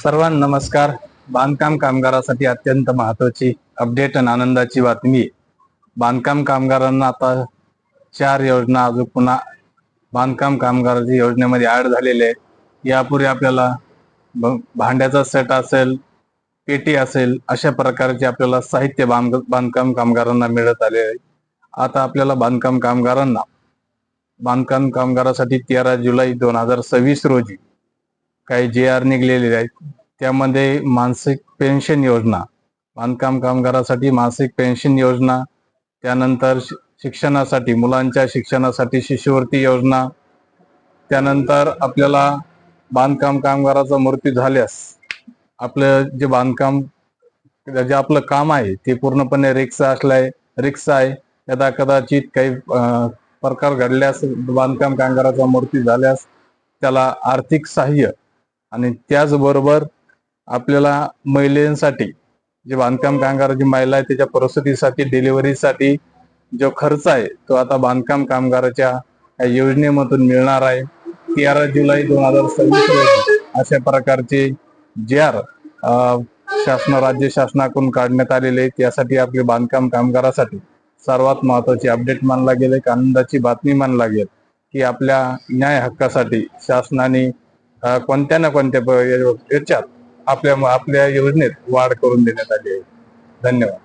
सर्वांना नमस्कार. बांधकाम कामगारासाठी अत्यंत महत्वाची अपडेट आणि आनंदाची बातमी. बांधकाम कामगारांना आता 4 योजना अजून पुन्हा बांधकाम कामगाराच्या योजनेमध्ये ऍड झालेले आहे. यापूर्वी आपल्याला भांड्याचा सेट असेल, पेटी असेल, अशा प्रकारचे आपल्याला साहित्य बांधकाम कामगारांना मिळत आले आहे. आता आपल्याला बांधकाम कामगारासाठी 13 जुलै 2026 रोजी काही JR निघलेले आहेत. त्यामध्ये मासिक पेन्शन योजना, बांधकाम कामगारासाठी मासिक पेन्शन योजना, त्यानंतर शिक्षणासाठी, मुलांच्या शिक्षणासाठी शिष्यवृत्ती योजना, त्यानंतर आपल्याला बांधकाम कामगाराचा मृत्यू झाल्यास आपलं जे आपलं काम आहे ते पूर्णपणे रिक्षा आहे, यदा कदाचित काही प्रकार घडल्यास, बांधकाम कामगाराचा मृत्यू झाल्यास त्याला आर्थिक सहाय्य, आणि त्याचबरोबर आपल्याला महिलांसाठी, जे बांधकाम कामगाराची महिला आहे त्याच्या प्रसूतीसाठी, डिलिव्हरीसाठी जो खर्च आहे तो आता बांधकाम कामगाराच्या योजनेमधून मिळणार आहे. 13 जुलै 2026 रोजी अशा प्रकारचे JR राज्य शासनाकडून काढण्यात आलेले आहे. त्यासाठी आपले बांधकाम कामगारासाठी सर्वात महत्वाची अपडेट मानला गेले, आनंदाची बातमी मानला गेल की आपल्या न्याय हक्कासाठी शासनाने कोणत्या ना कोणत्या याच्यात आपल्या योजनेत वाढ करून देण्यात आली आहे. धन्यवाद.